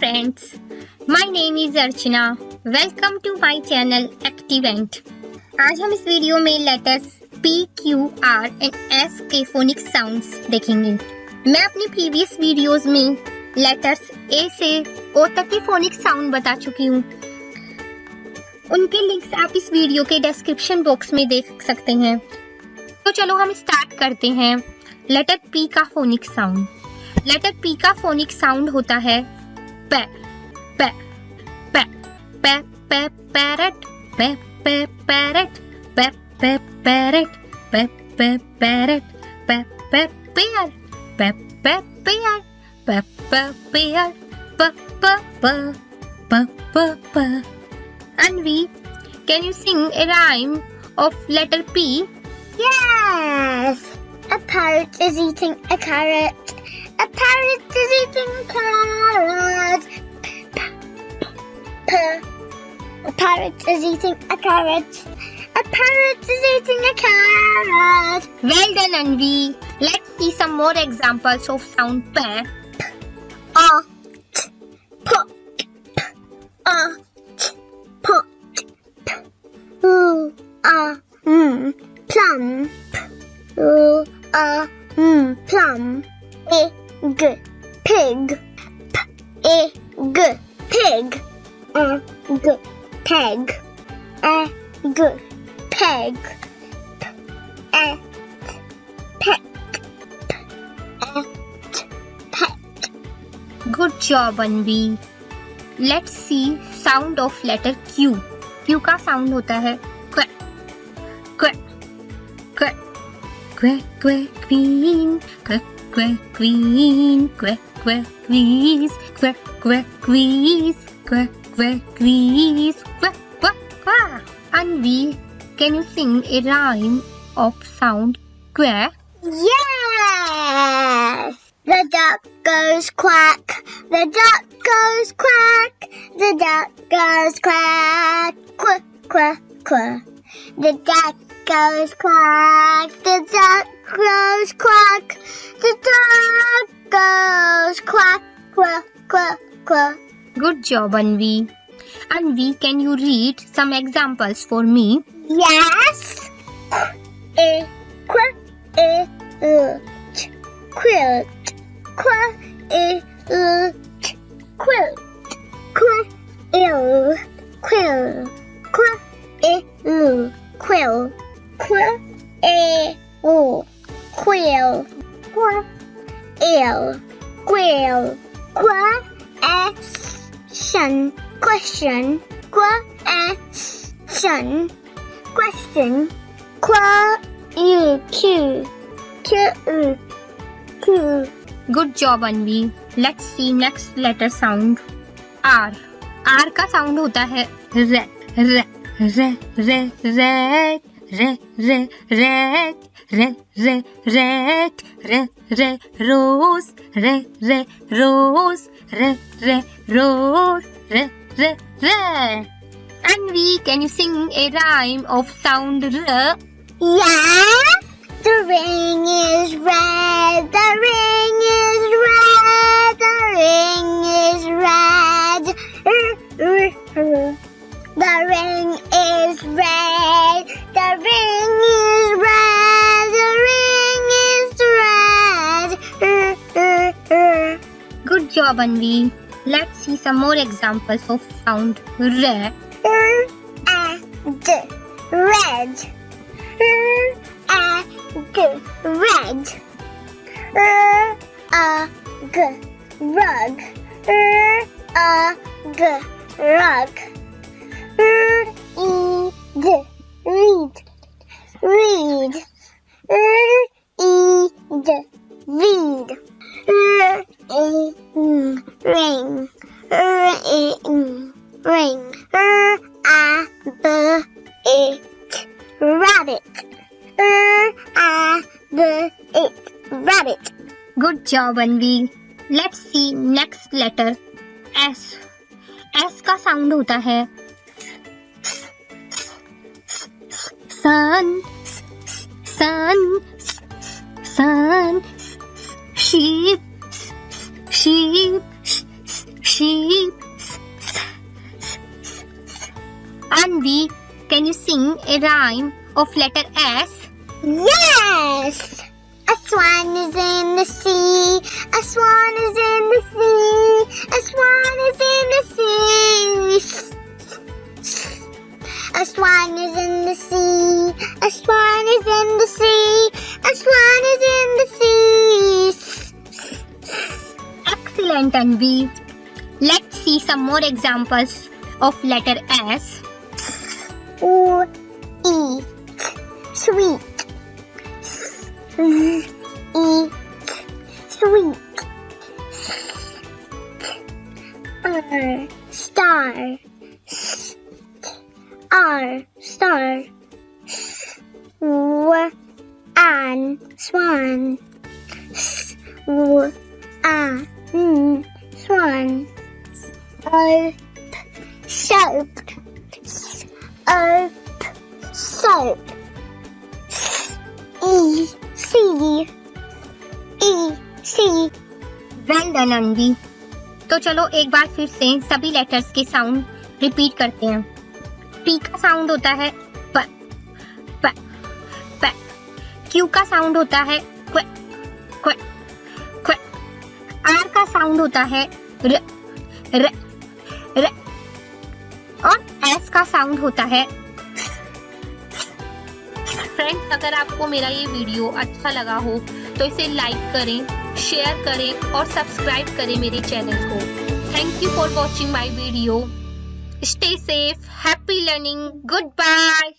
friends, my name is Archana. Welcome to my channel Activent. आज हम इस video में letters P, Q, R and S के phoenix sounds देखेंगे। मैं अपनी प्रीवियस वीडियोस में लेटर्स A से O तक के फोनिक्स साउंड बता चुकी हूँ। उनके लिंक्स आप इस वीडियो के डिस्क्रिप्शन बॉक्स में देख सकते हैं। तो चलो हम स्टार्ट करते हैं। लेटर P का फोनिक्स साउंड। लेटर P का फोनिक्स साउंड होता है पे पे पे पे पे पैरट पे पे पैरट पे पे पैरट पे पे पैरट पे पे पेयर पे पे पेयर पे पे पेयर प प प प प प। Anvi, can you sing a rhyme of letter P? Yes! A parrot is eating a carrot. A parrot is eating a carrot. A parrot is eating a carrot. A parrot is eating a carrot. Well done, Anvi. Let's see some more examples of sound P. Pot. Plum. Plum. Egg. Pig. Egg. Pig. Egg. Peg. Egg. Peg. Pet. Pet. Good job, Anvi. Let's see sound of letter Q. Q का sound होता है quack quack quack quack quack queen quack quack queen quack quack quiz quack quack quiz quack quack quiz quack quack quack. Anvi, can you sing a rhyme of sound quack? Yes! The duck goes quack. The duck goes quack. The duck goes quack. Quack, quack, quack. The duck goes quack. The duck goes quack. The duck goes quack, quack, quack, quack. Good job, Anvi. Anvi, can you read some examples for me? Yes! Quack, quilt. Quack, quilt. Quack, quill. Quack, quill. Quack, quill. Quack, quill. Question. Question. Question. Question. Q. Good job, Anvi. Let's see next letter sound R. R का sound होता है red red red red red red red red red red red red red rose red red rose red red rose red red red. Anvi, can you sing a rhyme of sound R? Yes, the ring is red. The ring is red. The ring is red. The ring is red. The ring is red. The ring is red. Good job, Anvi. Let's see some more examples of sound R. Red. Red. Rug. Rug. Read. Read. Read. Ring. Ring. Rabbit. Rabbit. Good job, Anvi. Let's see next letter S. S का sound होता है sun, sun, sun, sheep, sheep, sheep, Anvi, can you sing a rhyme of letter S? Yes! A swan is in the sea. A swan is in the sea. A swan is in the sea. A swan is in the sea. A swan is in the sea. A swan is in the sea. Excellent, Anvi. Let's see some more examples of letter S. O, E, sweet. E, sweet. R, star. R, star. W, an, swan. W, a, n, swan. O, soap. O, soap. E, sea. E, sea. Well done Anvi. तो चलो एक बार फिर से सभी letters के sound repeat करते हैं। P का साउंड होता है प, प, प। क्यू का साउंड होता है क्व, क्व, क्व। आर का साउंड होता है र, र, र। और एस का साउंड होता है। फ्रेंड्स, अगर आपको मेरा ये वीडियो अच्छा लगा हो तो इसे लाइक करें, शेयर करें और सब्सक्राइब करें मेरे चैनल को। Thank you for watching my video. Stay safe, happy learning, good bye.